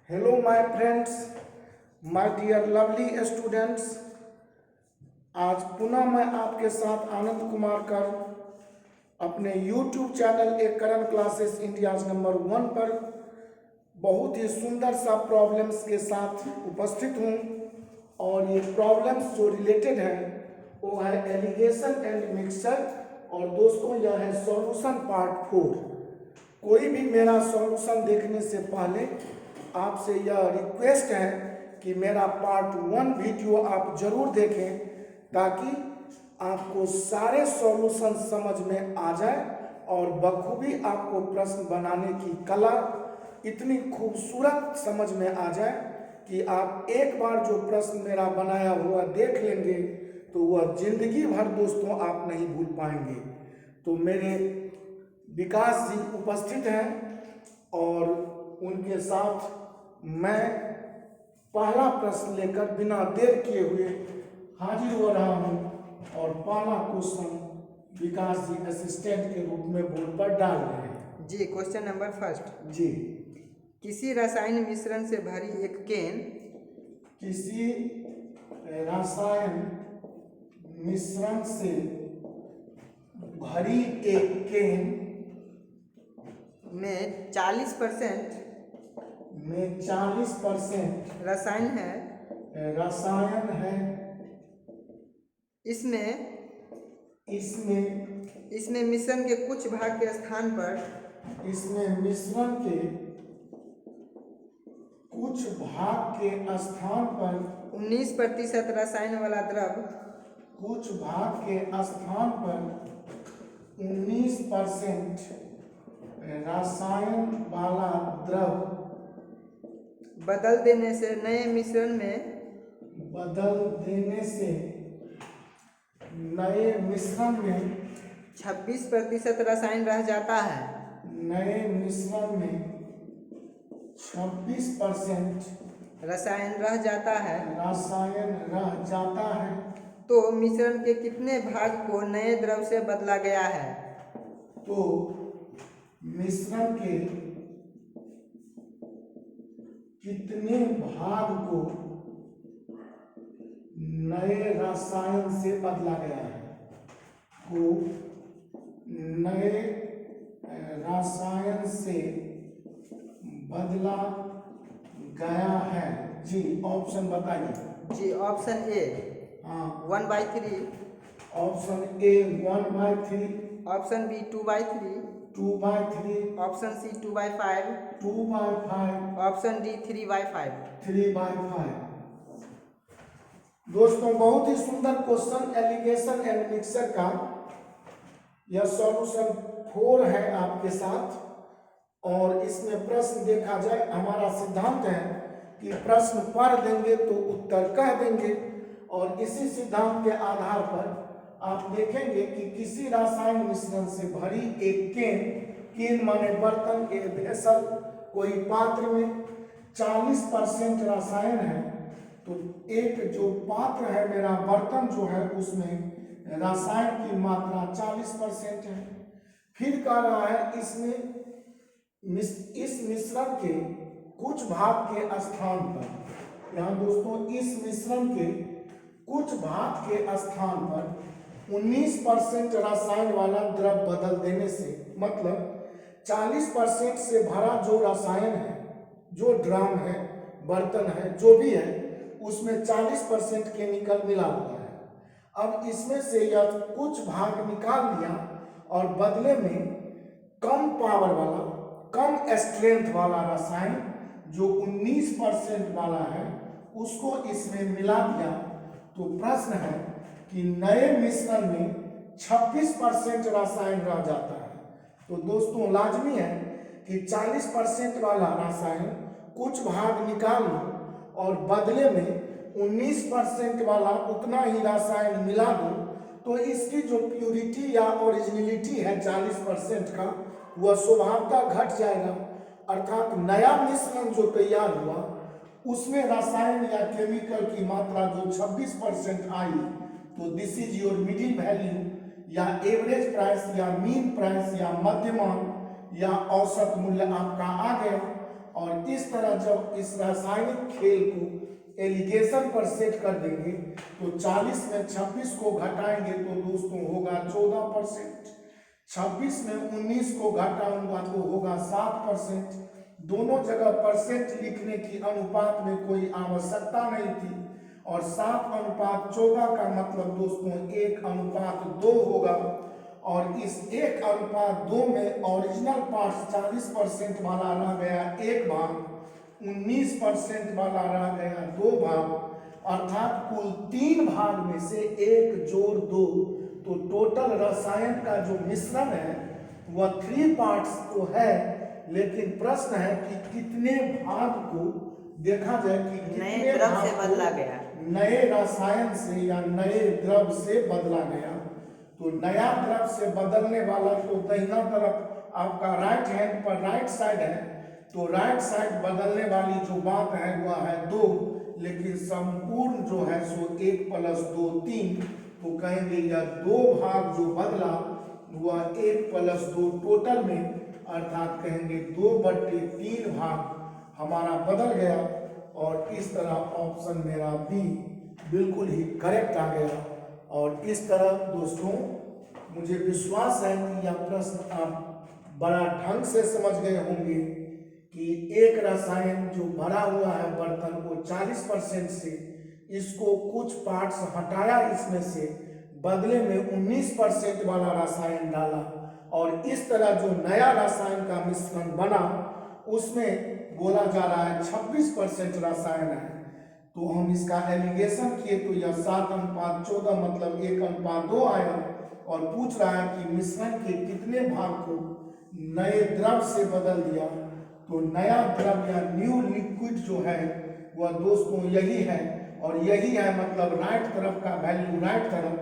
Hello, my friends, my dear lovely students। आज पुनः मैं आपके साथ आनंद कुमार कर अपने YouTube चैनल एक करण क्लासेस इंडिया नंबर 1 पर बहुत ही सुंदर सा प्रॉब्लम्स के साथ उपस्थित हूँ। और ये प्रॉब्लम्स जो रिलेटेड है वो है एलिगेशन एंड मिक्सचर। और दोस्तों यह है सॉल्यूशन पार्ट 4। कोई भी मेरा सॉल्यूशन देखने से पहले आपसे यह रिक्वेस्ट है कि मेरा पार्ट 1 वीडियो आप जरूर देखें ताकि आपको सारे सॉल्यूशन समझ में आ जाए और बखूबी आपको प्रश्न बनाने की कला इतनी खूबसूरत समझ में आ जाए कि आप एक बार जो प्रश्न मेरा बनाया हुआ देख लेंगे तो वह जिंदगी भर दोस्तों आप नहीं भूल पाएंगे। तो मेरे विकास जी उपस्थित हैं और उनके साथ मैं पहला प्रश्न लेकर बिना देर किए हुए हाजिर हो रहा हूं। और पहला क्वेश्चन विकास जी असिस्टेंट के रूप में बोर्ड पर डाल रहे हैं। जी, क्वेश्चन नंबर फर्स्ट। जी, किसी रासायन मिश्रण से भरी एक केन किसी रासायन मिश्रण से भरी एक केन में 40% में 40% रसायन है। रसायन है। इसमें मिश्रण के कुछ भाग के स्थान पर इसमें मिश्रण के कुछ भाग के स्थान पर 19% रसायन वाला द्रव कुछ भाग के स्थान पर 19% रसायन वाला द्रव बदल देने से नए मिश्रण में 26% रसायन रह जाता है। नए मिश्रण में 26% रसायन रह जाता है। रसायन रह जाता है। तो मिश्रण के कितने भाग को नए द्रव से बदला गया है? तो मिश्रण के कितने भाग को नए रसायन से बदला गया है? को नए रसायन से बदला गया है। जी, ऑप्शन बताइए। जी, option A 1/3, option A 1/3, option B 2/3, 2/3, option C 2/5, 2/5, option D 3/5। 3/5। दोस्तों बहुत ही सुंदर क्वेश्चन एलिगेशन एंड मिक्सचर का यह सॉल्यूशन 4 है आपके साथ। और इसमें प्रश्न देखा जाए हमारा सिद्धांत है कि प्रश्न पढ़ देंगे तो उत्तर कह देंगे। और इसी सिद्धांत के आधार पर आप देखेंगे कि किसी रासायन मिश्रण से भरी एक केन माने बर्तन, एक वेसल, कोई पात्र में 40% रसायन है। तो एक जो पात्र है मेरा बर्तन जो है उसमें रसायन की मात्रा 40% है। फिर कह रहा है इसमें इस मिश्रण के कुछ भाग के स्थान पर, यहाँ दोस्तों इस मिश्रण के कुछ भाग के स्थान पर 19% रसायन वाला द्रव बदल देने से, मतलब 40% से भरा जो रसायन है, जो ड्राम है, बर्तन है, जो भी है, उसमें 40% केमिकल मिला हुआ है। अब इसमें से यह कुछ भाग निकाल लिया और बदले में कम पावर वाला, कम स्ट्रेंथ वाला रसायन जो 19% वाला है उसको इसमें मिला दिया। तो प्रश्न है कि नए मिश्रण में 26% रसायन रह जाता है। तो दोस्तों लाजमी है कि 40% वाला रसायन कुछ भाग निकाल लो और बदले में 19% वाला उतना ही रसायन मिला दो। तो इसकी जो प्यूरिटी या ओरिजिनलिटी है 40% का वह स्वभावतः घट जाएगा। अर्थात नया मिश्रण जो तैयार हुआ उसमें रसायन या केमिकल की मात्रा जो 26% आई, तो this is your middle value या एवरेज प्राइस या मीन प्राइस या मध्यमान या औसत मूल्य आपका आ गया। और इस तरह जब इस रासायनिक खेल को एलिगेशन पर सेट कर देंगे तो 40 में 26 को घटाएंगे तो दोस्तों होगा 14%, 26 में 19 को घटाऊंगा तो होगा 7%। दोनों जगह परसेंट लिखने की अनुपात में कोई आवश्यकता नहीं थी और 7:14 का मतलब दोस्तों 1:2 होगा और इस 1:2 में ओरिजिनल पार्ट्स 40% वाला रह गया 1 भाग, 19% वाला रह गया 2 भाग, अर्थात कुल 3 भाग में से 1 जोड़ 2, तो टोटल रसायन का जो मिश्रण है वह 3 पार्ट्स तो है, लेकिन प्रश्न है कि कितने भाग को देखा जाए कि कितने द्रव भाग से बदला गया, नए रसायन से या नए द्रव से बदला गया। तो नया द्रव से बदलने वाला तो दाहिना तरफ आपका राइट हैंड पर राइट साइड है, तो राइट साइड बदलने वाली जो बात है वह है 2, लेकिन संपूर्ण जो है सो 1 + 2 3, तो कहेंगे यह 2 भाग जो बदला वह 1 + 2 टोटल में, अर्थात कहेंगे 2/3 भाग हमारा बदल गया और इस तरह ऑप्शन मेरा बी बिल्कुल ही करेक्ट आ गया। और इस तरह दोस्तों मुझे विश्वास है कि यह प्रश्न आप बड़ा ढंग से समझ गए होंगे कि एक रसायन जो भरा हुआ है बर्तन को 40% से, इसको कुछ पार्ट्स हटाया इसमें से, बदले में 19% वाला रसायन डाला और इस तरह जो नया रसायन का मिश्रण बना उसमें बोला जा रहा है 26% रसायन है। तो हम इसका एलिगेशन किए तो यह 7:14 मतलब 1:2 आया और पूछ रहा है कि मिश्रण के कितने भाग को नए द्रव से बदल दिया। तो नया द्रव या न्यू लिक्विड जो है वह दोस्तों यही है, और यही है मतलब राइट तरफ का वैल्यू राइट तरफ,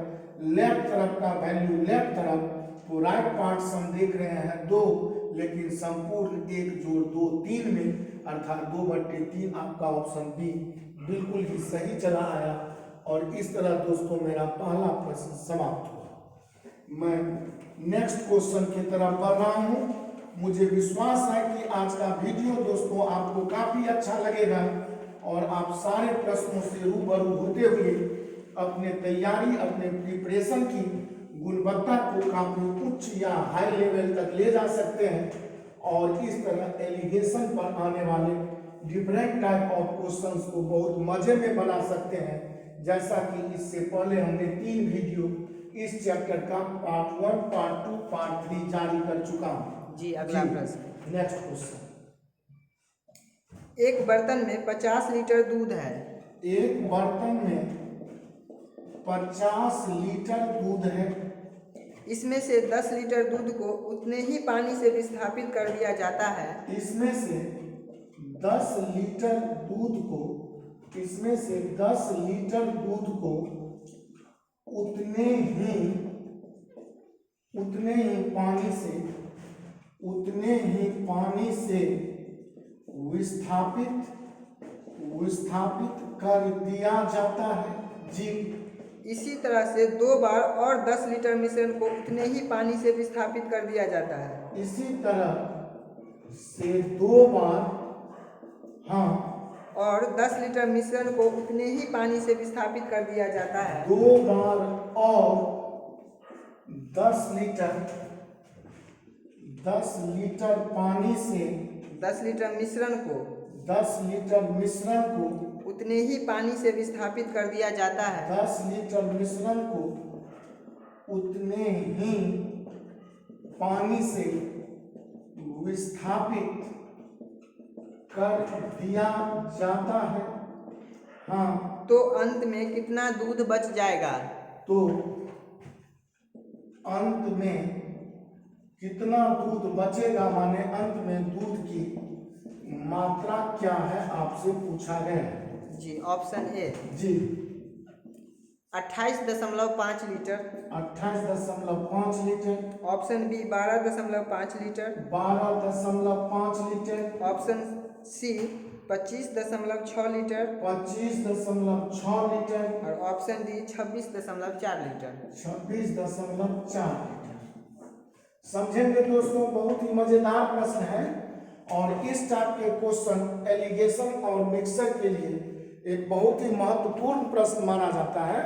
लेफ्ट तरफ का वैल्यू लेफ्ट तरफ। तो राइट पार्ट्स हम देख रहे हैं 2, लेकिन संपूर्ण 1 जोड़ 2 3 में, अर्थात 2/3 आपका ऑप्शन बी बिल्कुल ही सही चला आया। और इस तरह दोस्तों मेरा पहला प्रश्न समाप्त हुआ। मैं नेक्स्ट क्वेश्चन की तरफ बढ़ रहा हूं। मुझे विश्वास है कि आज का वीडियो दोस्तों आपको काफी अच्छा लगेगा और आप सारे प्रश्नों से रूबरू होते हुए अपने तैयारी, अपने प्रिपरेशन की गुणवत्ता को काफी उच्च या हाई लेवल तक ले जा सकते हैं और इस तरह एलिगेशन पर आने वाले डिफरेंट टाइप ऑफ क्वेश्चंस को बहुत मजे में बना सकते हैं। जैसा कि इससे पहले हमने 3 वीडियो इस चैप्टर का पार्ट 1, पार्ट 2, पार्ट 3 जारी कर चुका हूं। जी अगला प्रश्न, नेक्स्ट क्वेश्चन। एक बर्तन में 50 लीटर दूध है। एक बर्तन में 50 लीटर दूध है। इसमें से 10 लीटर दूध को उतने ही पानी से विस्थापित कर दिया जाता है। इसमें से 10 लीटर दूध को, इसमें से 10 लीटर दूध को उतने ही पानी से विस्थापित कर दिया जाता है। जी, इसी तरह से 2 बार और 10 लीटर मिश्रण को उतने ही पानी से विस्थापित कर दिया जाता है। इसी तरह से 2 बार, हाँ, और 10 लीटर मिश्रण को उतने ही पानी से विस्थापित कर दिया जाता है। 2 बार और 10 लीटर पानी से, 10 लीटर मिश्रण को 10 लीटर मिश्रण को उतने ही पानी से विस्थापित कर दिया जाता है। 10 लीटर मिश्रण को उतने ही पानी से विस्थापित कर दिया जाता है। हाँ, तो अंत में कितना दूध बच जाएगा? तो अंत में कितना दूध बचेगा, माने अंत में दूध की मात्रा क्या है आपसे पूछा गया है। जी ऑप्शन ए जी, 28.5 litre. 28.5 litre. Option B 12.5 litre. 12.5 litre. Option C 25.6 litre. 25.6 litre. और ऑप्शन डी 26.4 लीटर। 26.4 लीटर। समझेंगे दोस्तों, बहुत ही मजेदार प्रश्न है और इस टाइप के क्वेश्चन एलिगेशन और मिक्सर के लिए एक बहुत ही महत्वपूर्ण प्रश्न माना जाता है।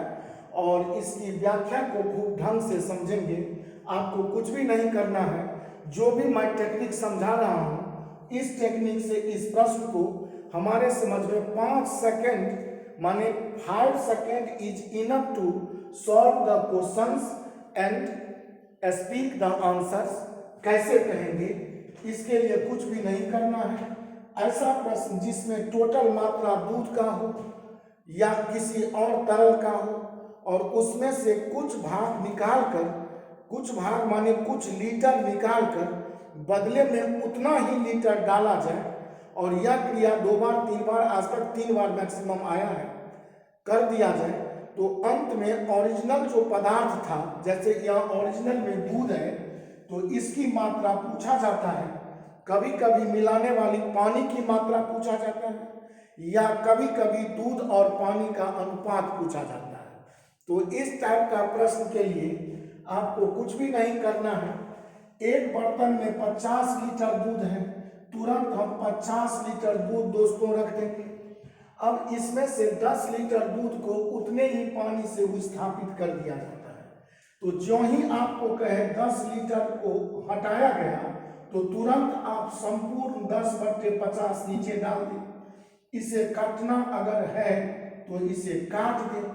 और इसकी व्याख्या को खूब ढंग से समझेंगे। आपको कुछ भी नहीं करना है, जो भी मैं टेक्निक समझा रहा हूँ इस टेक्निक से इस प्रश्न को हमारे समझ में 5 सेकेंड माने 5 second is enough to solve the questions and speak the answers कैसे कहेंगे, इसके लिए कुछ भी नहीं करना है। ऐसा प्रश्न जिसमें टोटल मात्रा दूध का हो या किसी और तरल का हो और उसमें से कुछ भाग निकाल कर, कुछ भाग माने कुछ लीटर निकाल कर बदले में उतना ही लीटर डाला जाए और यह क्रिया 2 बार 3 बार, आज तक 3 बार मैक्सिमम आया है, कर दिया जाए तो अंत में ओरिजिनल जो पदार्थ था, जैसे यह ओरिजिनल में दूध है तो इसकी मात्रा पूछा जाता है। कभी कभी मिलाने वाली पानी की मात्रा पूछा जाता है या कभी कभी दूध और पानी का अनुपात पूछा जाता है। तो इस टाइप का प्रश्न के लिए आपको कुछ भी नहीं करना है। एक बर्तन में 50 लीटर दूध है, तुरंत हम 50 लीटर दूध दोस्तों रख देंगे। अब इसमें से 10 लीटर दूध को उतने ही पानी से विस्थापित कर दिया जाता है। तो जो ही आपको कहे 10 लीटर को हटाया गया तो तुरंत आप संपूर्ण 10/50 नीचे डाल दें। इसे काटना अगर है तो इसे काट दें।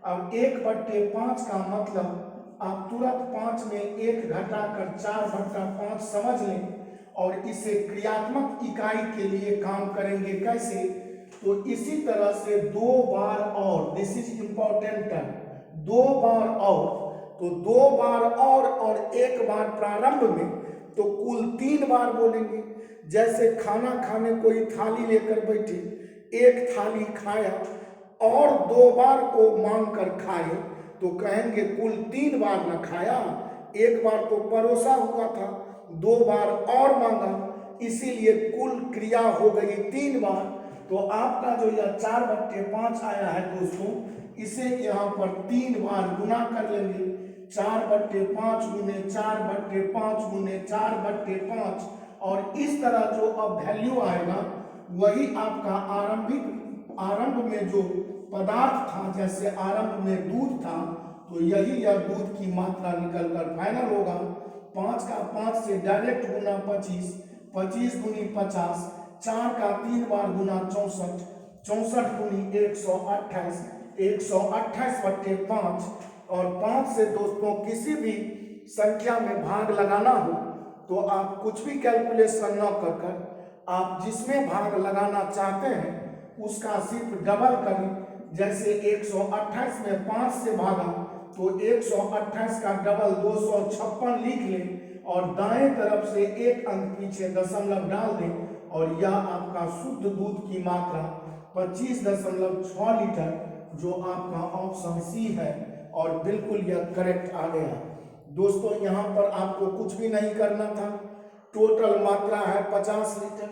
अब 1/5 का मतलब आप तुरंत 5 में 1 घटाकर 4/5 समझ लें और इसे क्रियात्मक इकाई के लिए काम करेंगे कैसे, तो इसी तरह से 2 बार और, दिस इज इंपॉर्टेंट टर्म, 2 बार और, तो 2 बार और 1 बार प्रारंभ में, तो कुल 3 बार बोलेंगे। जैसे खाना खाने कोई थाली लेकर बैठे, एक थाली खाया और 2 बार को मांग कर खाए तो कहेंगे कुल 3 बार न खाया, 1 बार तो परोसा हुआ था, 2 बार और मांगा, इसीलिए कुल क्रिया हो गई 3 बार। तो आपका जो यह 4/5 आया है दोस्तों, इसे यहाँ पर 3 बार गुना कर लेंगे। 4/5 गुने 4/5 गुने 4/5 और इस तरह जो अब वैल्यू आएगा वही आपका आरंभ में जो पदार्थ था, जैसे आरंभ में दूध था तो यही यह दूध की मात्रा निकलकर फाइनल होगा। 5 का 5 से डायरेक्ट गुना 25, 25 गुनी 50, 4 का 3 बार गुना 64, 64 गुनी 128, 128/5 और 5 से दोस्तों किसी भी संख्या में भाग लगाना हो तो आप कुछ भी कैलकुलेशन न कर आप जिसमें भाग लगाना चाहते हैं उसका सिर्फ डबल करें। जैसे 128 में 5 से भागा तो 128 का डबल 256 लिख लें और दाएं तरफ से 1 अंक पीछे दशमलव डाल दें और यह आपका शुद्ध दूध की मात्रा 25.6 लीटर, जो आपका ऑप्शन सी है और बिल्कुल यह करेक्ट आ गया। दोस्तों यहाँ पर आपको कुछ भी नहीं करना था। टोटल मात्रा है 50 लीटर।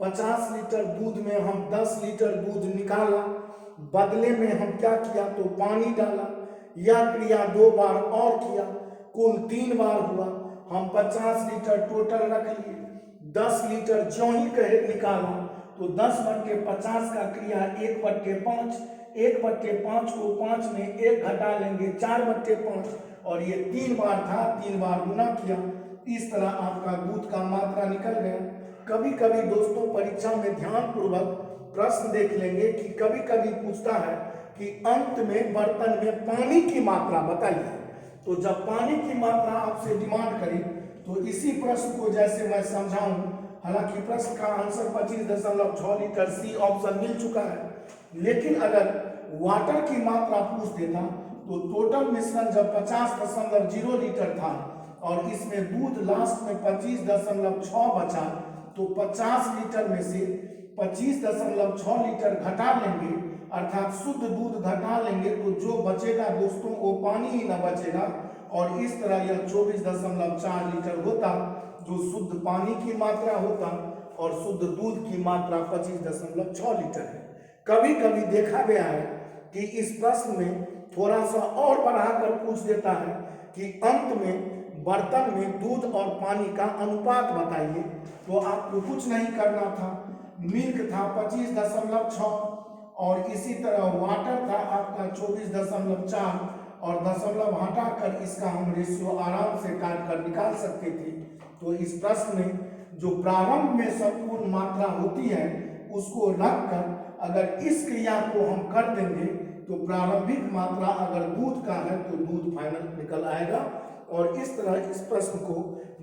50 लीटर दूध में हम 10 लीटर दूध निकाला, बदले में हम क्या किया तो पानी डाला। यह क्रिया 2 बार और किया, कुल 3 बार हुआ। हम 50 लीटर टोटल रख लिए, 10 लीटर जो ही कहे निकाला तो 10/50 का क्रिया 1/5, 1/5 को 5 में 1 घटा लेंगे 4/5 और ये 3 बार था, 3 बार गुना किया। इस तरह आपका दूध का मात्रा निकल गया। कभी कभी दोस्तों परीक्षा में ध्यान पूर्वक प्रश्न देख लेंगे कि कभी कभी पूछता है कि अंत में बर्तन में पानी की मात्रा बताइए। तो जब पानी की मात्रा आपसे डिमांड करें तो इसी प्रश्न को जैसे मैं समझाऊं, हालांकि प्रश्न का आंसर 25.6 लीटर सी ऑप्शन मिल चुका है, लेकिन अगर वाटर की मात्रा पूछ देता तो टोटल मिश्रण जब 50.0 लीटर था और इसमें दूध लास्ट में 25.6 बचा तो 50 लीटर में से 25.6 लीटर घटा लेंगे, अर्थात शुद्ध दूध घटा लेंगे तो जो बचेगा दोस्तों वो पानी ही न बचेगा और इस तरह यह 24.4 लीटर होता, जो शुद्ध पानी की मात्रा होता और शुद्ध दूध की मात्रा 25.6 लीटर है। कभी कभी देखा गया है कि इस प्रश्न में थोड़ा सा और बढ़ाकर पूछ देता है कि अंत में बर्तन में दूध और पानी का अनुपात बताइए। तो आपको कुछ नहीं करना था, मिल्क था 25.6 और इसी तरह वाटर था आपका 24.4 और दशमलव हटाकर इसका हम रेशियो आराम से काट कर निकाल सकते थे। तो इस प्रश्न में जो प्रारंभ में संपूर्ण मात्रा होती है उसको रखकर अगर इस क्रिया को हम कर देंगे तो प्रारंभिक मात्रा अगर दूध का है तो दूध फाइनल निकल आएगा। और इस तरह इस प्रश्न को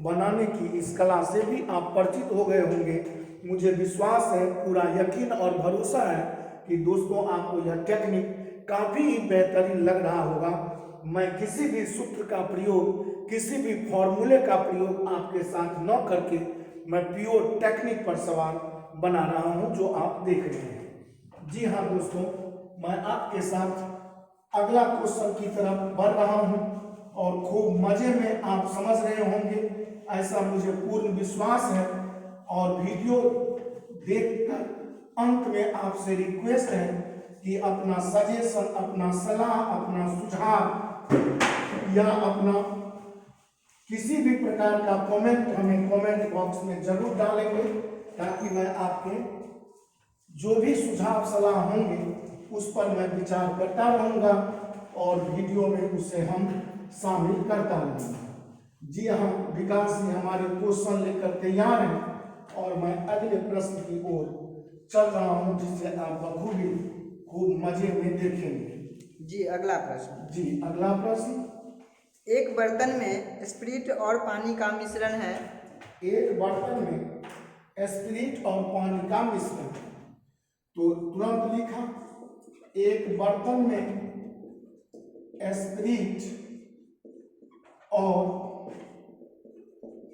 बनाने की इस कला से भी आप परिचित हो गए होंगे। मुझे विश्वास है, पूरा यकीन और भरोसा है कि दोस्तों आपको यह टेक्निक काफ़ी बेहतरीन लग रहा होगा। मैं किसी भी सूत्र का प्रयोग, किसी भी फॉर्मूले का प्रयोग आपके साथ न करके मैं प्योर टेक्निक पर सवाल बना रहा हूं जो आप देख रहे हैं। जी हाँ दोस्तों, मैं आपके साथ अगला क्वेश्चन की तरफ बढ़ रहा हूं और खूब मजे में आप समझ रहे होंगे, ऐसा मुझे पूर्ण विश्वास है। और वीडियो देखकर अंत में आपसे रिक्वेस्ट है कि अपना सजेशन, अपना सलाह, अपना सुझाव या अपना किसी भी प्रकार का कमेंट हमें कमेंट बॉक्स में जरूर डालेंगे, ताकि मैं आपके जो भी सुझाव सलाह होंगे उस पर मैं विचार करता रहूँगा और वीडियो में उसे हम शामिल करता रहूँगा। जी हाँ, विकास जी हमारे क्वेश्चन लेकर तैयार हैं और मैं अगले प्रश्न की ओर चल रहा हूँ जिसे आप बखूबी खूब मजे में देखेंगे। जी अगला प्रश्न। जी अगला प्रश्न, एक बर्तन में स्प्रिट और पानी का मिश्रण है। एक बर्तन में स्प्रिट और पानी का मिश्रण, तो तुरंत लिखा, एक बर्तन में स्प्रिट और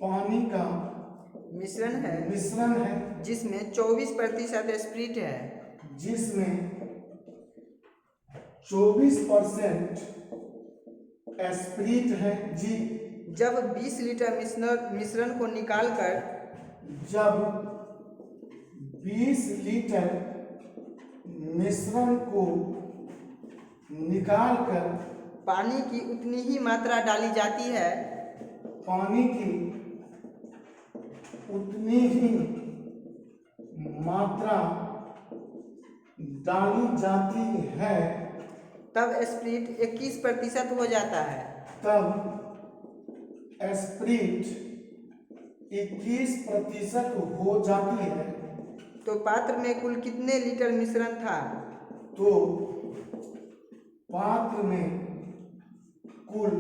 पानी का मिश्रण है जिसमें 24% स्प्रिट है। जिसमें 24% स्प्रिट है। जी, जब 20 लीटर मिश्रण को निकालकर जब 20 लीटर मिश्रण को निकालकर पानी की उतनी ही मात्रा डाली जाती है। पानी की उतनी ही मात्रा डाली जाती है, तब स्प्रिट 21% हो जाता है। तब स्प्रिट 21% हो जाती है। तो पात्र में कुल कितने लीटर मिश्रण था? तो पात्र में कुल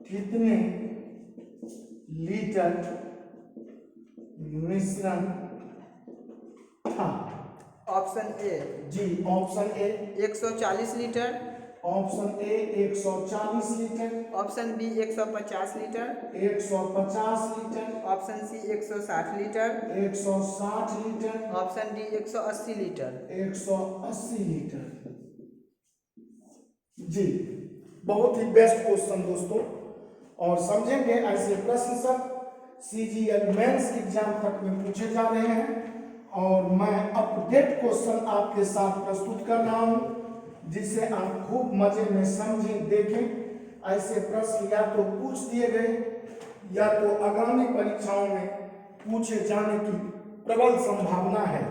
कितने लीटर मिश्रण था? Option A. जी, option A 140 litre, option A 140 litre, option B 150 litre, 150 litre, option C 160 litre, 160 litre, option D 180 litre. 180 litre. जी, बहुत ही बेस्ट क्वेश्चन दोस्तों, और समझेंगे ऐसे प्रश्न सब CGL मेंस एग्जाम तक में पूछे जा रहे हैं और मैं अपडेट क्वेश्चन आपके साथ प्रस्तुत कर रहा हूं जिससे आप खूब मजे में समझें, देखें। ऐसे प्रश्न या तो पूछ दिए गए या तो आगामी परीक्षाओं में पूछे जाने की प्रबल संभावना है।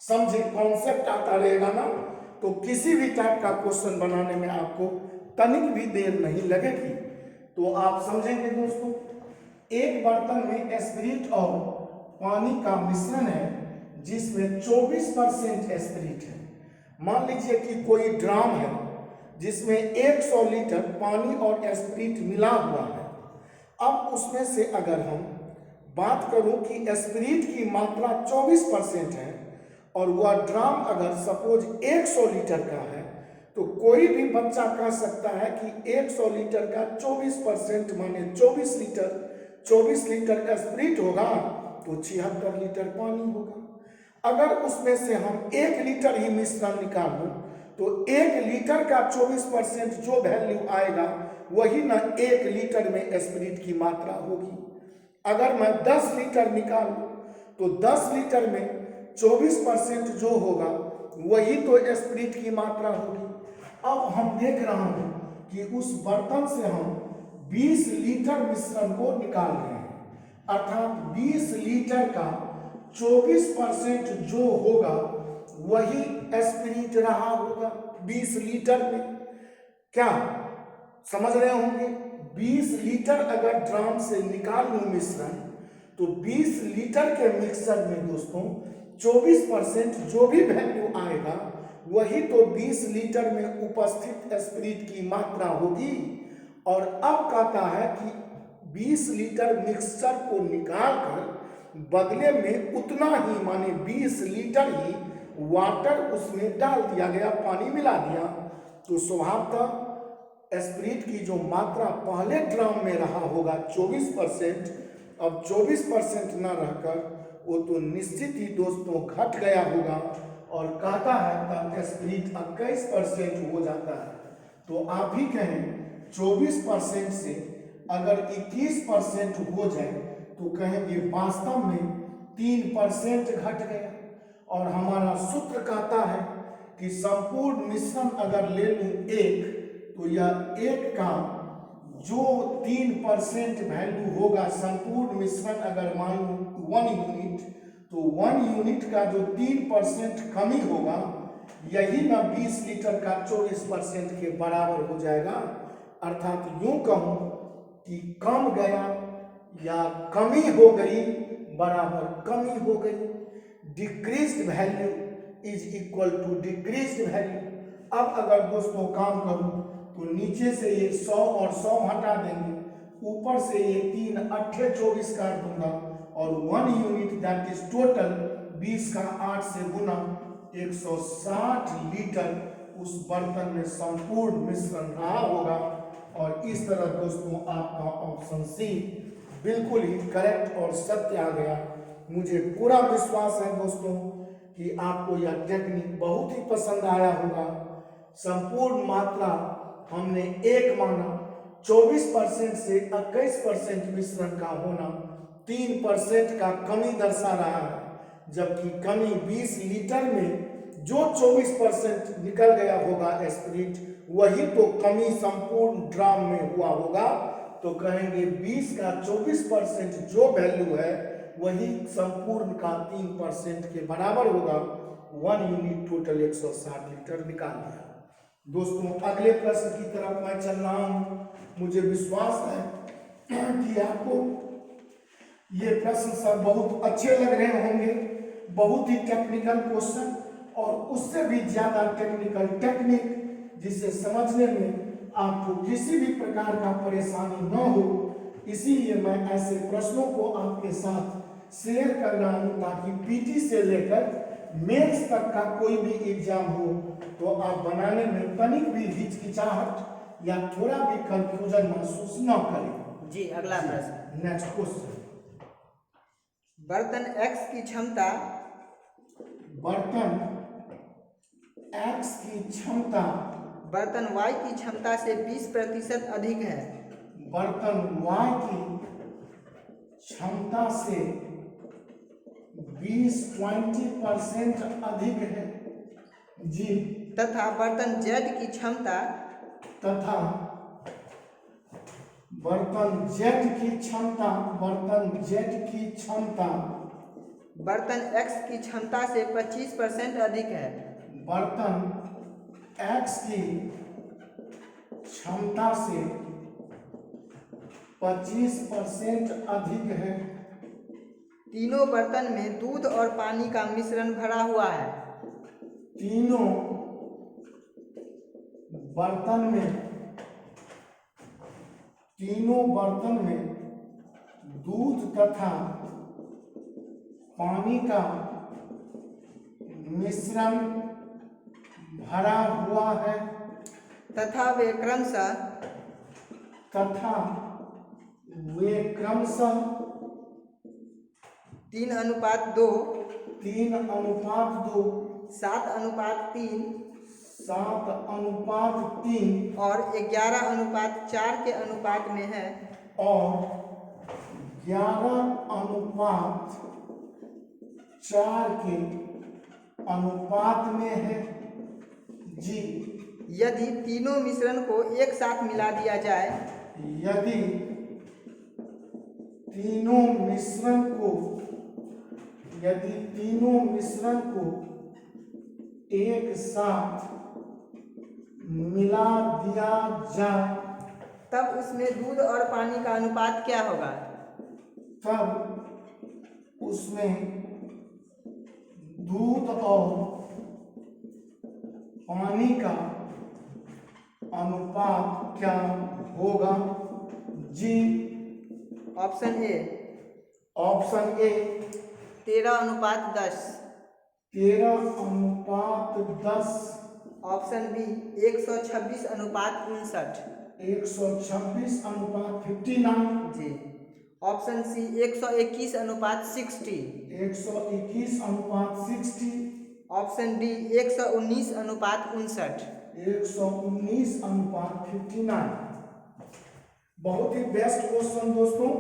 समझे, कॉन्सेप्ट आता रहेगा ना तो किसी भी टाइप का क्वेश्चन बनाने में आपको तनिक भी देर नहीं लगेगी। तो आप समझेंगे दोस्तों, एक बर्तन में स्पिरिट और पानी का मिश्रण है जिसमें 24% स्पिरिट है। मान लीजिए कि कोई ड्राम है जिसमें 100 लीटर पानी और स्पिरिट मिला हुआ है। अब उसमें से अगर हम बात करूं कि स्पिरिट की मात्रा 24% है और वह ड्राम अगर सपोज 100 लीटर का है, तो कोई भी बच्चा कह सकता है कि 100 लीटर का 24% माने 24 लीटर स्पिरिट होगा तो 76 लीटर पानी होगा। अगर उसमें से हम 1 लीटर ही मिश्रण निकाल दूं तो 1 लीटर का 24% जो वैल्यू आएगा वही ना 1 लीटर में स्पिरिट की मात्रा होगी। अगर मैं 10 लीटर निकालूं तो 10 लीटर में 24% जो होगा वही तो स्पिरिट की मात्रा होगी। अब हम देख रहा हूं कि उस बर्तन से हम 20 लीटर मिश्रण को निकाल रहे हैं, अर्थात 20 लीटर का 24% जो होगा वही स्पिरिट रहा होगा 20 लीटर में। क्या समझ रहे होंगे? 20 लीटर अगर ड्राम से निकाल लूं मिश्रण, तो 20 लीटर के मिक्सर में दोस्तों 24% जो भी वैल्यू आएगा वही तो 20 लीटर में उपस्थित स्पिरिट की मात्रा होगी। और अब कहता है कि 20 लीटर मिक्सचर को निकालकर बदले में उतना ही माने 20 लीटर ही वाटर उसमें डाल दिया गया, पानी मिला दिया। तो स्वभावतः स्पिरिट की जो मात्रा पहले ड्राम में रहा होगा 24%, अब 24% न रहकर वो तो निश्चित ही दोस्तों घट गया होगा। और कहता है तब स्पिरिट 21% हो जाता है। तो आप ही कहें 24% से अगर 21% हो जाए तो कहेंगे वास्तव में 3% घट गया। और हमारा सूत्र कहता है कि संपूर्ण मिश्रण अगर ले लूं एक, तो यह एक का जो 3% वैल्यू होगा संपूर्ण मिश्रण अगर मान लूं 1 यूनिट, तो 1 यूनिट का जो 3% कमी होगा यही ना 20 लीटर का 24% के बराबर हो जाएगा। अर्थात यूं कहूं कि कम गया या कमी हो गई बराबर कमी हो गई। Decreased value is equal to decreased value. अब अगर दोस्तों काम करूं तो नीचे से ये 100 और 100 हटा देंगे, ऊपर से ये 3 8 24 काट दूंगा और 1 यूनिट दैट इज टोटल 20 का 8 से गुना 160 लीटर उस बर्तन में संपूर्ण मिश्रण रहा होगा। और इस तरह दोस्तों आपका ऑप्शन सी बिल्कुल ही करेक्ट और सत्य आ गया। मुझे पूरा विश्वास है दोस्तों कि आपको यह टेक्निक बहुत ही पसंद आया होगा। संपूर्ण मात्रा हमने एक माना, 24% से 21% मिश्रण का होना 3% का कमी दर्शा रहा है, जबकि कमी 20 लीटर में जो 24% निकल गया होगा स्पिरिट, वही तो कमी संपूर्ण ड्राम में हुआ होगा। तो कहेंगे 20 का 24% जो वैल्यू है वही संपूर्ण का 3% के बराबर होगा। 1 यूनिट टोटल 160 लीटर निकाल दिया। दोस्तों अगले प्रश्न की तरफ मैं चल रहा हूं। मुझे विश्वास है कि आपको ये प्रश्न सब बहुत अच्छे लग रहे होंगे। बहुत ही टेक्निकल क्वेश्चन और उससे भी ज्यादा टेक्निकल टेक्निक, जिसे समझने में आपको किसी भी प्रकार का परेशानी न हो, इसीलिए मैं ऐसे प्रश्नों को आपके साथ शेयर कर रहा हूं ताकि पीटी से लेकर मेंस तक का कोई भी एग्जाम हो तो आप बनाने में तनिक भी हिचकिचाहट या थोड़ा भी कंफ्यूजन महसूस न करें। जी अगला प्रश्न, नेक्स्ट क्वेश्चन। बर्तन X की क्षमता, बर्तन X की क्षमता बर्तन Y की क्षमता से 20% अधिक है। बर्तन Y की क्षमता से 20% अधिक है जी। तथा बर्तन Z की क्षमता, तथा बर्तन Z की क्षमता, बर्तन Z की क्षमता बर्तन X की क्षमता से 25% अधिक है। बर्तन X की क्षमता से 25% अधिक है। तीनों बर्तन में दूध और पानी का मिश्रण भरा हुआ है। तीनों बर्तन में दूध तथा पानी का मिश्रण भरा हुआ है। तथा वे क्रमशः 3:2, 3:2, 7:3 7:3 और 11:4 के अनुपात में है। और 11:4 के अनुपात में है जी। यदि तीनों मिश्रण को एक साथ मिला दिया जाए यदि तीनों मिश्रण को एक साथ मिला दिया जाए, तब उसमें दूध और पानी का अनुपात क्या होगा? तब उसमें दूध और पानी का अनुपात क्या होगा? जी, option A option A 13:10, 13:10, option B 126:59, 126:59, जी, ऑप्शन सी 121:60, 121:60, ऑप्शन डी 119:59। 119:59। बहुत ही बेस्ट क्वेश्चन दोस्तों।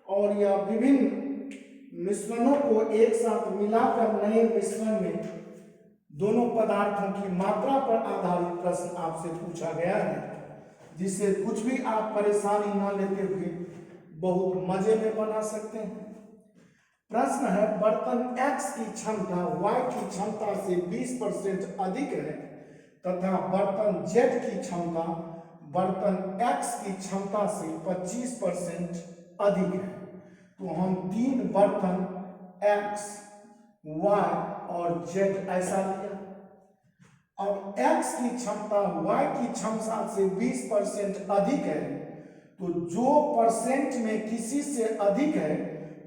और यह विभिन्न मिश्रणों को एक साथ मिलाकर नए मिश्रण में दोनों पदार्थों की मात्रा पर आधारित प्रश्न आपसे पूछा गया है, जिससे कुछ भी आप परेशानी न लेते हुए बहुत मजे में बना सकते हैं। प्रश्न है, बर्तन X की क्षमता Y की क्षमता से 20% अधिक है तथा बर्तन Z की क्षमता बर्तन X की क्षमता से 25% अधिक है। तो हम तीन बर्तन X, Y और Z ऐसा लिया। अब X की क्षमता Y की क्षमता से 20% अधिक है, तो जो परसेंट में किसी से अधिक है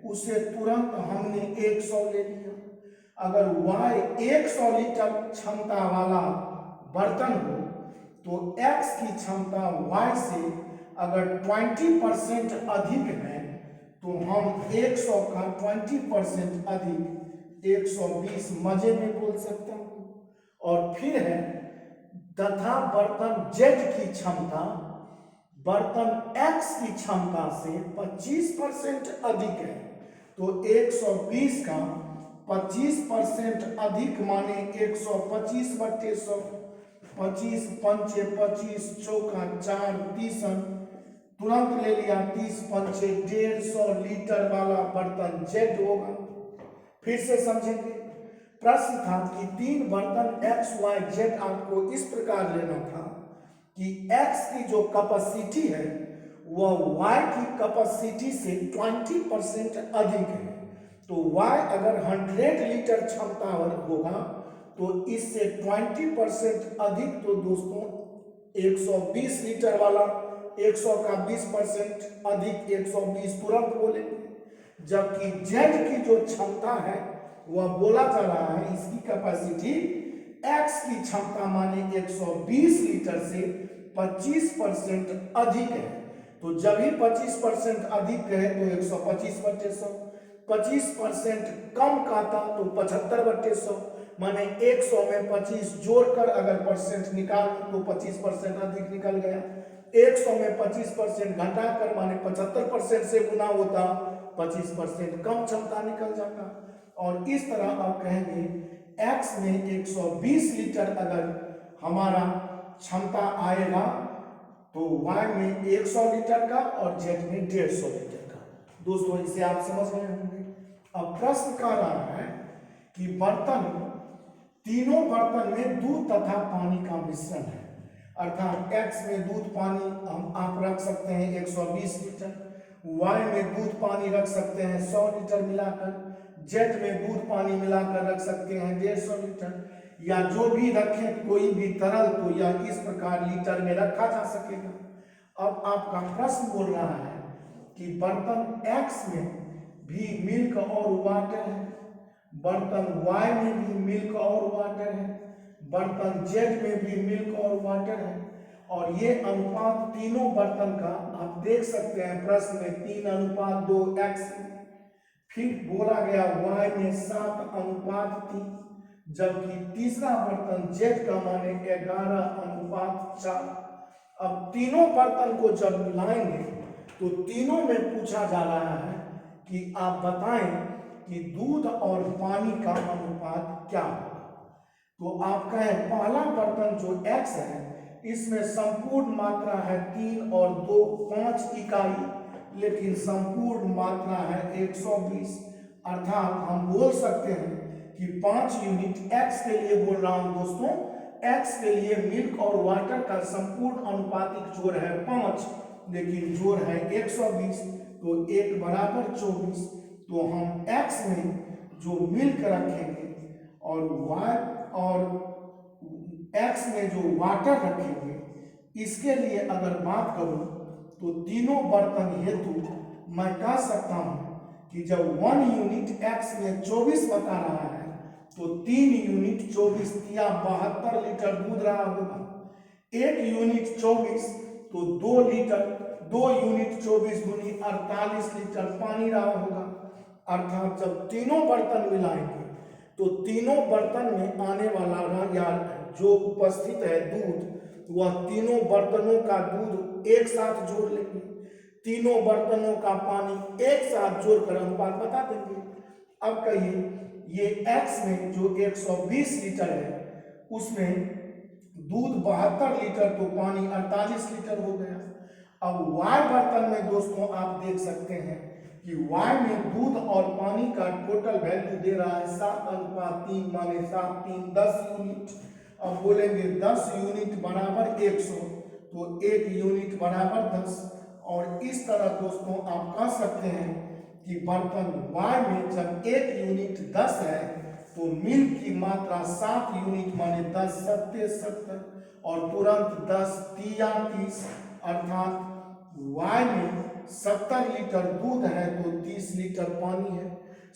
उसे तुरंत हमने 100 ले लिया। अगर Y 100 लीटर क्षमता वाला बर्तन हो तो X की क्षमता Y से अगर 20% अधिक है तो हम 100 का 20% अधिक 120 मजे में बोल सकते हैं। और फिर है, तथा बर्तन Z की क्षमता बर्तन X की क्षमता से 25% अधिक है, तो 120 का 25% अधिक माने 125/100, 25 पंचे 25, चौका 4, 30, तुरंत ले लिया 30 पंचे 150 लीटर वाला बर्तन Z होगा। फिर से समझेंगे। प्रश्न था कि तीन बर्तन X, Y, Z आपको इस प्रकार लेना था कि X की जो कैपेसिटी है वह Y की कैपेसिटी से 20% अधिक है। तो Y अगर 100 लीटर क्षमता होगा तो इससे 20% अधिक, तो दोस्तों 120 लीटर वाला 100 का 20% अधिक 120 तुरंत बोलेंगे। जबकि Z की जो क्षमता है वह बोला जा रहा है इसकी कैपेसिटी X की क्षमता माने 120 लीटर से 25% अधिक है। तो जब ही 25% अधिक है तो 125/100, 25% कम का था तो 75/100, माने 100 में 25 जोड़कर अगर परसेंट निकाल तो 25% अधिक निकल गया। 100 में 25% घटाकर माने 75% से गुना होता, 25% कम क्षमता निकल जाता। और इस तरह आप कहेंगे X में 120 लीटर अगर हमारा क्षमता आएगा तो Y में 100 लीटर का और Z में 150 लीटर का। दोस्तों इसे आप समझ गए होंगे। अब प्रश्न कह रहा है कि तीनों बर्तन में दूध तथा पानी का मिश्रण है, अर्थात X में दूध पानी आप रख सकते हैं 120 लीटर, Y में दूध पानी रख सकते हैं 100 लीटर मिलाकर, Z में दूध पानी मिलाकर रख सकते हैं 150 लीटर, या जो भी रखें कोई भी तरल तो यह इस प्रकार लीटर में रखा जा सकेगा। अब आपका प्रश्न बोल रहा है कि बर्तन X में भी मिल्क और वाटर है, बर्तन Y में भी मिल्क और वाटर है, बर्तन Z में भी मिल्क और वाटर है, और ये अनुपात तीनों बर्तन का आप देख सकते हैं प्रश्न में 3:2X। फिर बोला गया Y में 7:3, जबकि तीसरा बर्तन Z का माने 11:4। अब तीनों बर्तन को जब मिलाएंगे तो तीनों में पूछा जा रहा है कि आप बताएं कि दूध और पानी का अनुपात क्या होगा। तो आप कहें पहला बर्तन जो X है इसमें संपूर्ण मात्रा है 3 और 2 5 इकाई, लेकिन संपूर्ण मात्रा है 120। अर्थात हम बोल सकते हैं कि 5 यूनिट x के लिए बोल रहा हूं दोस्तों, x के लिए मिल्क और वाटर का संपूर्ण अनुपातिक जोड़ है 5, लेकिन जोड़ है 120, तो 1 बराबर 24। तो हम x में जो मिल्क रखेंगे और y और x में जो वाटर रखेंगे, इसके लिए अगर बात करूं तो तीनों बर्तन हेतु मैं कह सकता हूं कि जब 1 यूनिट x में 24 बता रहा है तो 3 यूनिट 24 या 72 लीटर दूध रहा होगा। 1 यूनिट 24 तो 2 यूनिट 24 दूनी 48 लीटर पानी रहा होगा। अर्थात जब तीनों बर्तन मिलाएंगे तो तीनों बर्तन में आने वाला या जो उपस्थित है दूध, वह तीनों बर्तनों का दूध एक साथ जोड़ लेंगे, तीनों बर्तनों का पानी एक साथ जोड़कर अनुपात बता देंगे। अब कहिए ये x में जो 120 लीटर है उसमें दूध 72 लीटर तो पानी 48 लीटर हो गया। अब y बर्तन में दोस्तों आप देख सकते हैं कि y में दूध और पानी का टोटल वैल्यू दे रहा है 7:3 माने 7 3 10 यूनिट। अब बोलेंगे 10 यूनिट बराबर 100, तो 1 यूनिट बराबर 10। और इस तरह दोस्तों आप कह सकते हैं कि बर्तन y में जब 1 यूनिट 10 है तो मिल्क की मात्रा 7 यूनिट माने 10 7 70 और तुरंत 10 3 30, अर्थात y में 70 लीटर दूध है तो 30 लीटर पानी है।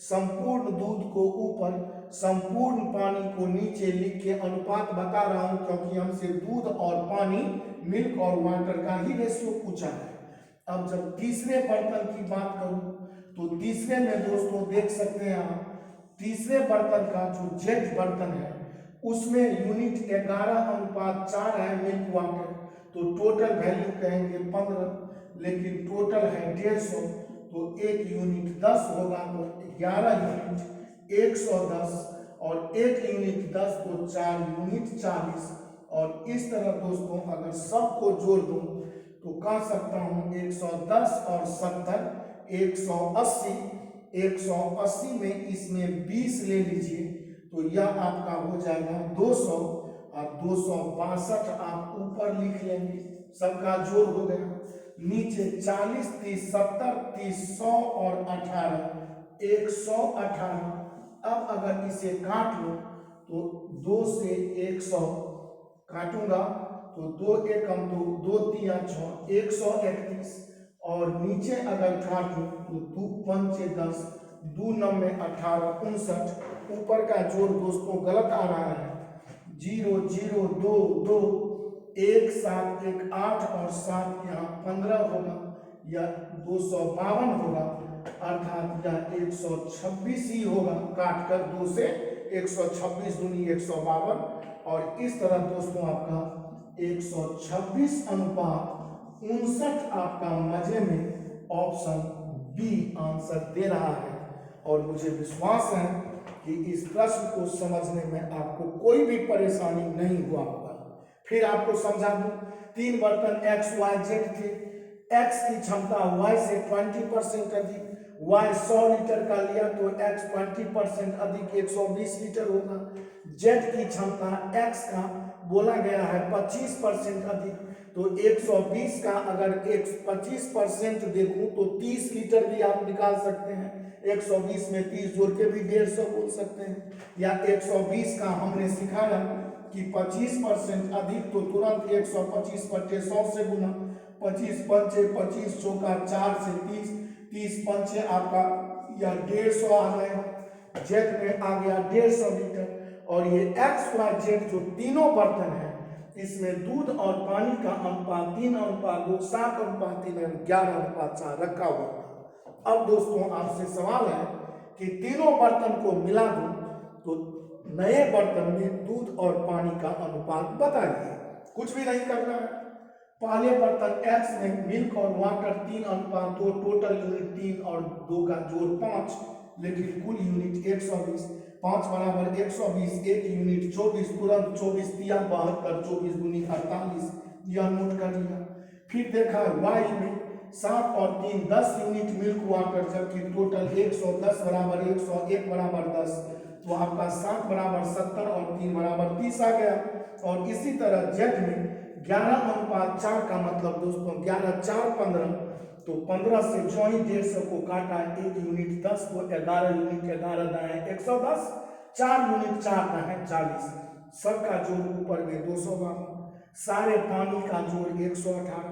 संपूर्ण दूध को ऊपर, संपूर्ण पानी को नीचे लिख के अनुपात बता रहा हूं, क्योंकि हमसे दूध और पानी, मिल्क और वाटर का ही रेशियो पूछा है। अब जब तीसरे बर्तन की बात करूं तो तीसरे में दोस्तों देख सकते हैं आप, तीसरे बर्तन का जो जेड बर्तन है उसमें यूनिट 11:4 है मिल्क वाटर, तो टोटल वैल्यू कहेंगे 15, लेकिन टोटल है 150, तो 1 यूनिट 10 होगा तो 11 यूनिट 110 और 1 यूनिट 10 तो 4 यूनिट 40। और इस तरह दोस्तों अगर सबको जोड़ दूं तो कह सकता हूं 110 और 70 180, 180 में इसमें 20 ले लीजिए तो यह आपका हो जाएगा 200 और 262 आप ऊपर लिख लेंगे, सबका जोड़ हो गया। नीचे 40 30 70 30 100 और 18 118। अब अगर इसे काट लो तो 2 से 100 काटूंगा तो 2 एकम 2 2 तिया 6 131, और नीचे अगर काटूं तो 2 पंचे 10 2 9 18 59। ऊपर का जोड़ दोस्तों गलत आ रहा है, 0 0 2 2 1 7 1 8 और 7 यहाँ 15 होगा, यह 252 होगा, अर्थात यह 126 ही होगा। काट कर 2 से 126 दूनी 152, और इस तरह दोस्तों आपका 126 अनुपात 59 आपका मजे में ऑप्शन बी आंसर दे रहा है। और मुझे विश्वास है कि इस प्रश्न को समझने में आपको कोई भी परेशानी नहीं हुआ होगा। फिर आपको समझा दूं, 3 बर्तन x y z थे, x की क्षमता y से 20% अधिक, y 100 लीटर का लिया तो x 20% अधिक 120 लीटर होगा। z की क्षमता x का बोला गया है 25% अधिक, तो 120 का अगर 25% देखूं तो 30 लीटर भी आप निकाल सकते हैं। 120 में 30 जोड़ के भी 150 बोल सकते हैं, या 120 का हमने सिखाया कि 25% अधिक तो तुरंत 125 बटे 100 से गुना, 25 पंचे 25 चौका 4 से 30 30 पंचे आपका या 150 आ गया, जेड में आ गया 150 लीटर। और ये एक्स वाई जेड जो तीनों बर्तन है इसमें दूध और पानी का अनुपात 3:2 7:3 11:4 रखा हुआ है। अब दोस्तों आपसे सवाल है कि तीनों बर्तन को मिला दूं तो नए बर्तन में दूध और पानी का अनुपात बताइए। कुछ भी नहीं करना है। पहले बर्तन x में मिल्क और वाटर 3:2, टोटल यूनिट 3 और 2 का जोड़ 5, लेकिन कुल यूनिट 120, 5 बराबर 120, 1 यूनिट 24, तुरंत 24 3 72, 24 दूनी 48, यह नोट कर लिया। फिर देखा वाई में 7 और 3 10 यूनिट मिल्क वाटर, जबकि टोटल 110 बराबर 101 बराबर 10, तो आपका 7 बराबर 70 और 3 बराबर 30 आ गया। और इसी तरह जेड में 11:4 का मतलब दोस्तों 11 4 15, तो 15 से जो ही 150 को काटा 1 यूनिट 10, तो 11 यूनिट 11 दाएं 110, 4 यूनिट 4 दाएं 40, सबका जोड़ ऊपर में 252, सारे पानी का जोड़ 118,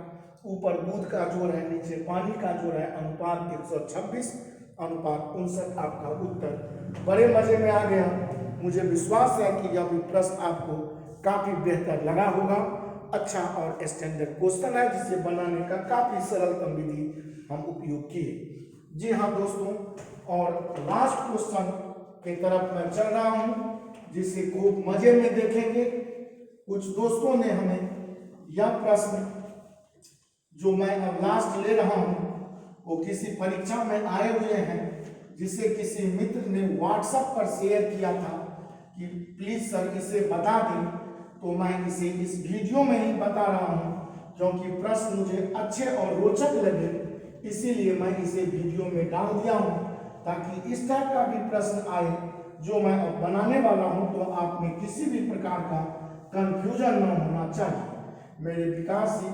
ऊपर दूध का जोड़ है, नीचे पानी का जोड़ है, अनुपात 126 अनुपात 59 आपका उत्तर। बड़े मजे में आ गया। मुझे विश्वास है कि यह भी प्रश्न आपको काफी बेहतर लगा होगा। अच्छा और स्टैंडर्ड क्वेश्चन है, जिसे बनाने का काफी सरलतम विधि हम उपयोग किए। जी हाँ दोस्तों, और लास्ट क्वेश्चन की तरफ मैं चल रहा हूँ, जिसे खूब मजे में देखेंगे। कुछ दोस्तों ने हमें यह प्रश्न जो मैं अब लास्ट ले रहा हूँ वो किसी परीक्षा में आए हुए हैं, जिसे किसी मित्र ने व्हाट्सएप पर शेयर किया था कि प्लीज सर इसे बता दें, तो मैं इसे इस वीडियो में ही बता रहा हूँ, क्योंकि प्रश्न मुझे अच्छे और रोचक लगे, इसीलिए मैं इसे वीडियो में डाल दिया हूँ, ताकि इस टाइप का भी प्रश्न आए जो मैं अब बनाने वाला हूँ, तो आप में किसी भी प्रकार का कंफ्यूजन न होना चाहिए। मेरे विकास जी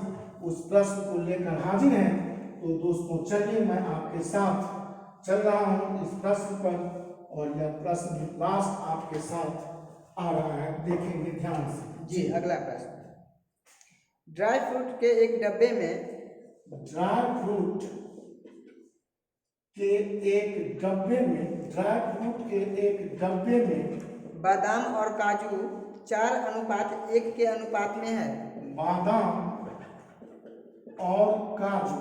उस प्रश्न को लेकर हाजिर हैं। तो दोस्तों चलिए मैं आपके साथ चल रहा हूँ इस प्रश्न पर, और यह प्रश्न लास्ट आपके साथ आ रहा है, देखेंगे ध्यान से। जी, अगला प्रश्न। ड्राई फ्रूट के एक डब्बे में ड्राई फ्रूट के एक डब्बे में बादाम और काजू 4:1 के अनुपात में है। बादाम और काजू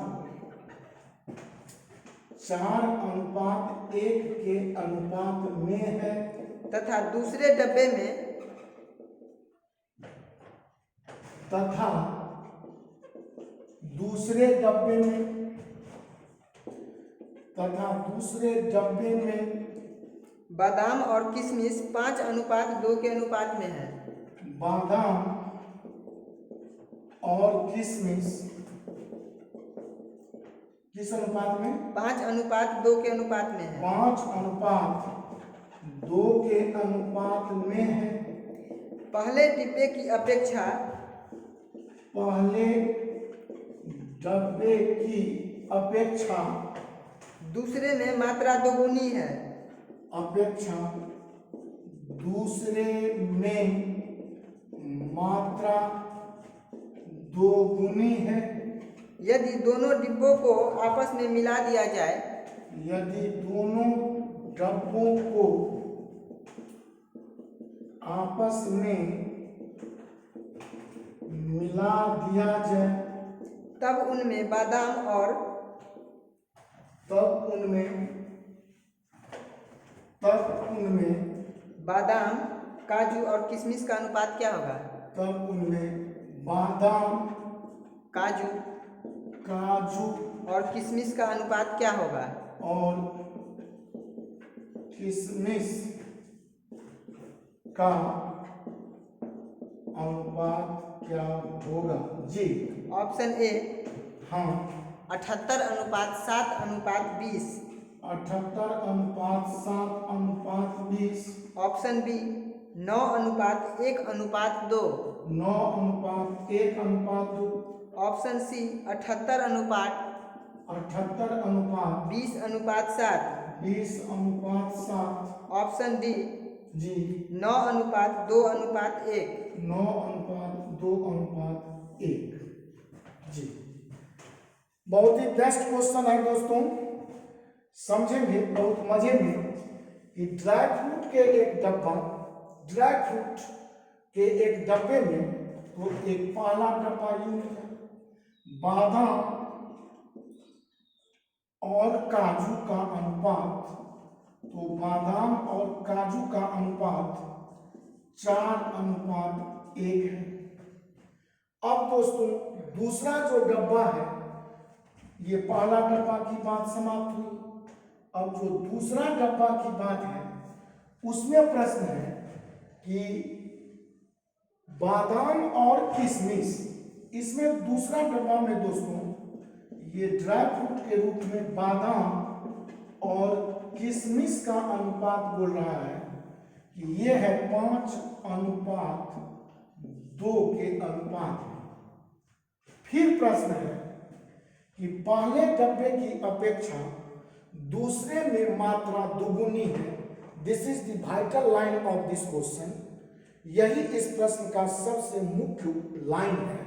4:1 के अनुपात में है, तथा दूसरे डब्बे में बादाम और किशमिश 5:2 के अनुपात में है। बादाम और किशमिश किस अनुपात में? 5:2 के अनुपात में है। 5:2 के अनुपात में है। पहले डिब्बे की अपेक्षा दूसरे में मात्रा दोगुनी है। दूसरे में मात्रा दोगुनी है। यदि दोनों डिब्बों को आपस में मिला दिया जाए, यदि दोनों डब्बों को आपस में मिला दिया जाए, तब उनमें बादाम, काजू और किशमिश का अनुपात क्या होगा? तब उनमें बादाम, काजू और किशमिश का अनुपात क्या होगा? और किशमिश का अनुपात क्या होगा? जी ऑप्शन ए हाँ 78:7:20। 78:7:20। Option B 9:1:2। 9:1:2। Option C 78:20:7। 20:7। Option D जी 9:2:1। 9:2:1। जी बहुत ही बेस्ट क्वेश्चन है दोस्तों। समझेंगे बहुत मजे में कि ड्राई फ्रूट के एक डब्बे में, तो एक पहला डब्बा यूनिट है, बादाम और काजू का अनुपात, तो बादाम और काजू का अनुपात 4:1 है। अब दोस्तों दूसरा जो डब्बा है, ये पहला डब्बा की बात समाप्त हुई। अब जो दूसरा डब्बा की बात है, उसमें प्रश्न है कि बादाम और किशमिश इसमें दूसरा डब्बा में दोस्तों ये ड्राई फ्रूट के रूप में बादाम और किशमिश का अनुपात बोल रहा है कि ये है 5:2 के अनुपात में। फिर प्रश्न है कि पहले डब्बे की अपेक्षा दूसरे में मात्रा दुगुनी है। This is the vital line of this question. यही इस प्रश्न का सबसे मुख्य लाइन है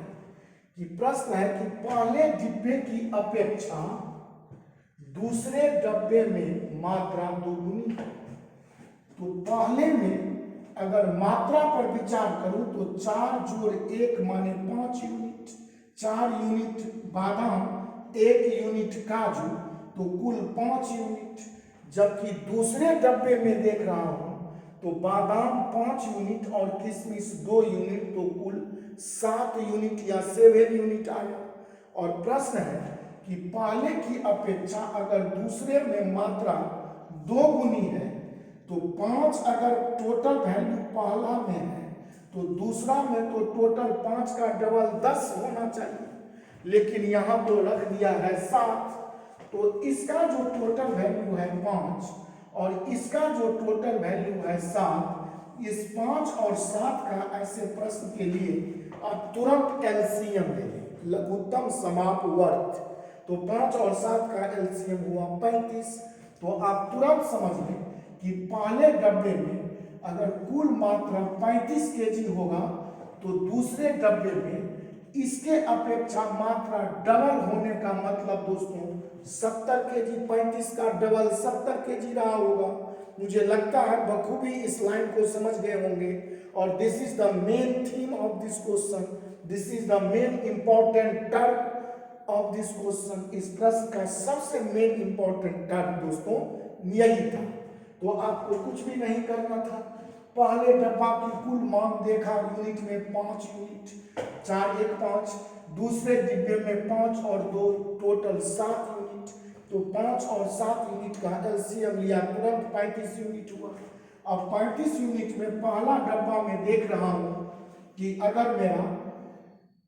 कि प्रश्न है कि पहले डिब्बे की अपेक्षा दूसरे डब्बे में मात्रा दुगुनी है। तो पहले में अगर मात्रा पर विचार करूं तो 4 जोड़ 1 माने 5 यूनिट, 4 यूनिट बादाम, 1 यूनिट काजू, तो कुल 5 यूनिट। जबकि दूसरे डब्बे में देख रहा हूं तो बादाम 5 यूनिट और किशमिश 2 यूनिट, तो कुल 7 यूनिट या 7 यूनिट आया। और प्रश्न है कि पहले की अपेक्षा अगर दूसरे में मात्रा 2 गुनी है तो 5 अगर टोटल वैल्यू पहला में है तो दूसरा में तो टोटल 5 का डबल 10 होना चाहिए, लेकिन यहाँ तो रख दिया है 7। तो इसका जो टोटल वैल्यू है 5 और इसका जो टोटल वैल्यू है 7, इस 5 और 7 का ऐसे प्रश्न के लिए आप तुरंत एलसीएम ले लें, लघुत्तम समापवर्त। तो 5 और 7 का एलसीएम हुआ 35। तो आप तुरंत समझ लें कि पहले डब्बे में अगर कुल मात्रा 35 केजी होगा तो दूसरे डब्बे में इसके अपेक्षा मात्रा डबल होने का मतलब दोस्तों 70 केजी, 35 का डबल 70 केजी रहा होगा। मुझे लगता है बखूबी इस लाइन को समझ गए होंगे। और this is the main theme of this question, this is the main important term of this question. इस प्रश्न का सबसे मेन इंपॉर्टेंट टर्म दोस्तों यही था। तो आपको कुछ भी नहीं करना था। पहले डब्बा की कुल मांग देखा यूनिट में 5 यूनिट, 4 1 5, दूसरे डिब्बे में 5 और 2 टोटल 7 यूनिट। तो 5 और 7 यूनिट का एलसीएम लिया, तुरंत 35 यूनिट हुआ। अब 35 यूनिट में पहला डब्बा में देख रहा हूं कि अगर मेरा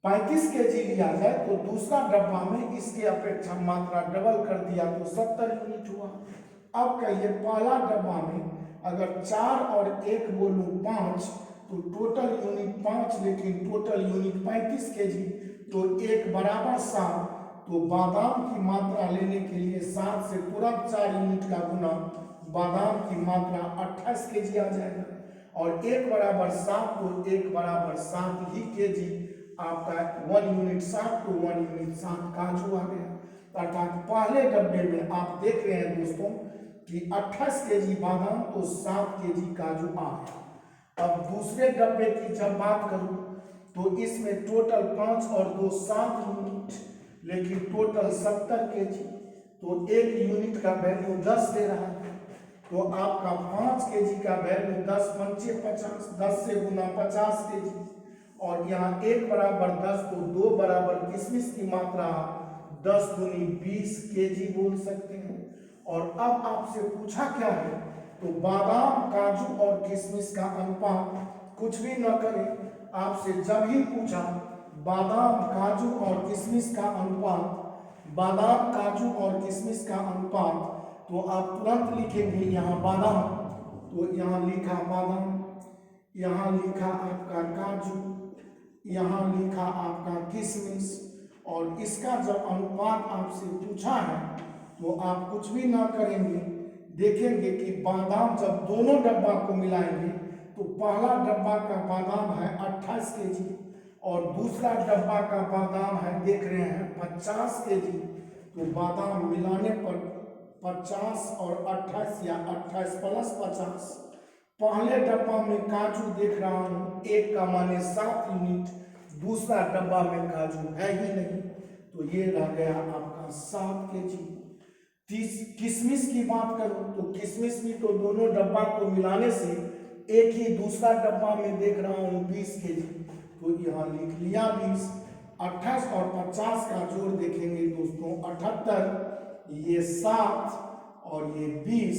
35 केजी लिया जाए तो दूसरा डब्बा में इसके अपेक्षा मात्रा डबल कर दिया तो 70 यूनिट हुआ। अब कहिए पहला डब्बा में अगर 4 और 1 बोलूं 5 तो टोटल यूनिट 5, लेकिन टोटल यूनिट 35 केजी, तो 1 बराबर 7। तो बादाम की मात्रा लेने के लिए 7 से तुरंत 4 यूनिट का गुना, बादाम की मात्रा 28 केजी आ जाएगा। और 1 बराबर 7 तो 1 बराबर 7 ही केजी आपका 1 यूनिट 7, तो 1 यूनिट 7 काजू आ गया। अर्थात पहले डब्बे में आप देख रहे हैं दोस्तों कि 28 केजी बादाम तो 7 केजी काजू आ गया। अब दूसरे डब्बे की जब बात करूं तो इसमें टोटल 5 और 2 7 यूनिट, लेकिन टोटल 70 केजी, तो 1 यूनिट का वैल्यू 10 दे रहा है। तो आपका 5 केजी का वैल्यू 10 पंचे 50, 10 से गुना 50 केजी। और यहाँ 1 बराबर 10 तो 2 बराबर किशमिश की मात्रा 10 दूनी 20 केजी बोल सकते हैं। और अब आपसे पूछा क्या है, तो बादाम, काजू और किशमिश का अनुपात कुछ भी न करें। आपसे जब ही पूछा बादाम, काजू और किशमिश का अनुपात, बादाम, काजू और किशमिश का अनुपात, तो आप तुरंत लिखेंगे यहाँ बादाम, तो यहाँ लिखा बादाम, यहाँ लिखा आपका काजू, यहाँ लिखा आपका किशमिश। और इसका जब अनुपात आपसे पूछा है तो आप कुछ भी ना करेंगे, देखेंगे कि बादाम जब दोनों डब्बा को मिलाएंगे तो पहला डब्बा का बादाम है 28 केजी और दूसरा डब्बा का बादाम है देख रहे हैं 50 केजी। तो बादाम मिलाने पर 50 और 28 या 28 प्लस 50। पहले डब्बा में काजू देख रहा हूँ 1 का माने 7 यूनिट, दूसरा डब्बा में काजू है ही नहीं, तो ये रह गया आपका 7 केजी। किशमिश की बात करूं तो किशमिश भी तो दोनों डब्बा को मिलाने से एक ही दूसरा डब्बा में देख रहा हूं 20 केजी, तो यहाँ लिख लिया 20। 28 और 50 का जोड़ देखेंगे दोस्तों 78, ये 7 और ये 20,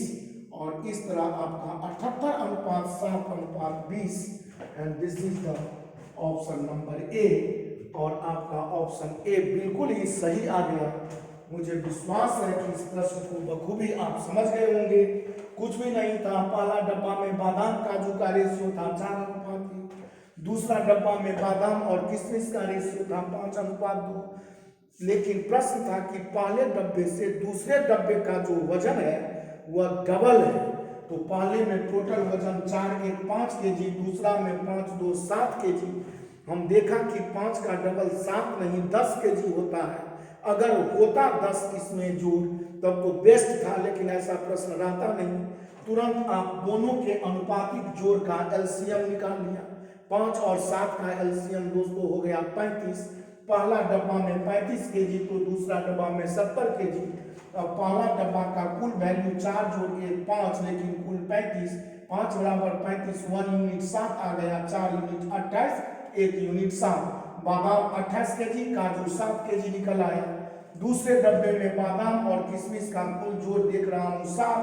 और इस तरह आपका 78 अनुपात 7 अनुपात 20। And this is the option number A, और आपका ऑप्शन ए बिल्कुल ही सही आ गया। मुझे विश्वास है कि इस प्रश्न को बखूबी आप समझ गए होंगे। कुछ भी नहीं था, पहला डब्बा में बादाम काजू का रेशियो था 4:1, दूसरा डब्बा में बादाम और किशमिश का रेशियो था 5:2। लेकिन प्रश्न था कि पहले डब्बे से दूसरे डब्बे का जो वजन है वह डबल है। तो पहले में टोटल वजन 4:1 kg, दूसरा में 5:2 7 kg। हम देखा कि 5 का डबल 7 नहीं 10 kg होता है। अगर होता 10 इसमें जोड़ तब तो बेस्ट था, लेकिन ऐसा प्रश्न रहता नहीं। तुरंत आप दोनों के अनुपातिक जोड़ का एलसीएम निकाल लिया। 5 और 7 का एलसीएम दोस्तों हो गया 35। पहला डब्बा में 35 kg तो दूसरा डब्बा में 70 kg। अब पहला डब्बा का कुल वैल्यू 4 जोड़ 1 5, लेकिन कुल 35। 5 बराबर 35, 1 यूनिट 7 आ गया, 4 यूनिट 28, 1 यूनिट 7। बादाम 28 kg, काजू 7 kg निकल आया। दूसरे डब्बे में बादाम और किशमिश का कुल जोड़ देख रहा हूँ 7,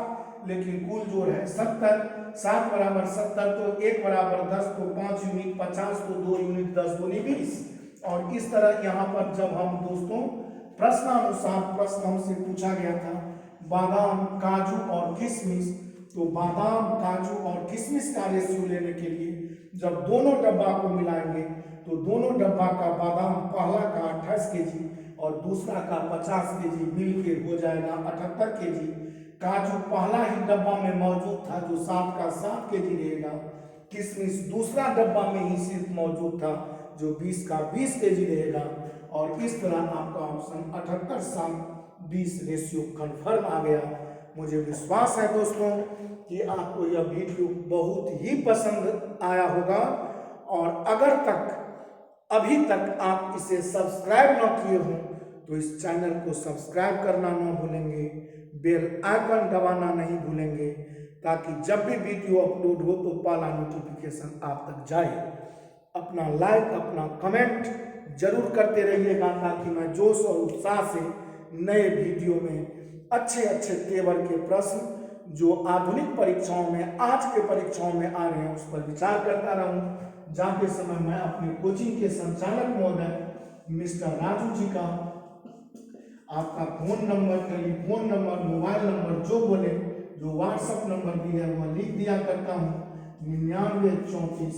लेकिन कुल जोड़ है 70। 7 बराबर 70 तो 1 बराबर 10 तो 5 यूनिट 50 तो 2 यूनिट 10 दूनी 20। और इस तरह यहाँ पर जब हम दोस्तों प्रश्नानुसार प्रश्न हमसे पूछा गया था बादाम काजू और किशमिश, तो बादाम काजू और किशमिश का रेशियो लेने के लिए जब दोनों डब्बा को मिलाएंगे तो दोनों डब्बा का बादाम पहला का 28 kg और दूसरा का 50 kg मिल के हो जाएगा 78 kg। काजू पहला ही डब्बा में मौजूद था जो 7 का 7 kg रहेगा। किशमिश दूसरा डब्बा में ही सिर्फ मौजूद था जो 20 का 20 kg रहेगा। और इस तरह आपका ऑप्शन 78 7 20 रेशियो कन्फर्म आ गया। मुझे विश्वास है दोस्तों कि आपको यह वीडियो बहुत ही पसंद आया होगा। और अगर अभी तक आप इसे सब्सक्राइब न किए हों तो इस चैनल को सब्सक्राइब करना न भूलेंगे, बेल आइकन दबाना नहीं भूलेंगे, ताकि जब भी वीडियो अपलोड हो तो पहला नोटिफिकेशन आप तक जाए। अपना लाइक अपना कमेंट जरूर करते रहिएगा, ताकि मैं जोश और उत्साह से नए वीडियो में अच्छे अच्छे तेवर के प्रश्न जो आधुनिक परीक्षाओं में आज के परीक्षाओं में आ रहे हैं उस पर विचार करता रहूं। जाते समय मैं अपने कोचिंग के संचालक महोदय मिस्टर राजू जी का आपका phone number, telephone number, mobile number जो बोले, जो व्हाट्सएप नंबर भी है वह लिख दिया करता हूँ 99 34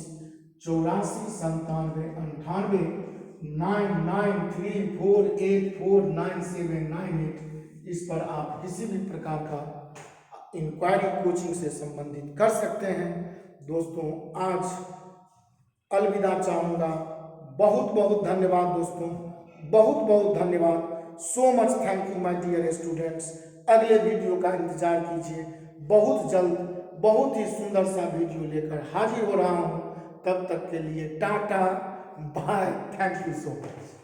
84 97 98 9934849798। इस पर आप किसी भी प्रकार का इंक्वायरी कोचिंग से संबंधित कर सकते हैं। दोस्तों आज अलविदा चाहूँगा। बहुत बहुत धन्यवाद दोस्तों, बहुत बहुत धन्यवाद। So much thank you my dear students. अगले वीडियो का इंतजार कीजिए, बहुत जल्द बहुत ही सुंदर सा वीडियो लेकर हाजिर हो रहा हूँ। तब तक के लिए tata bye, thank you so much.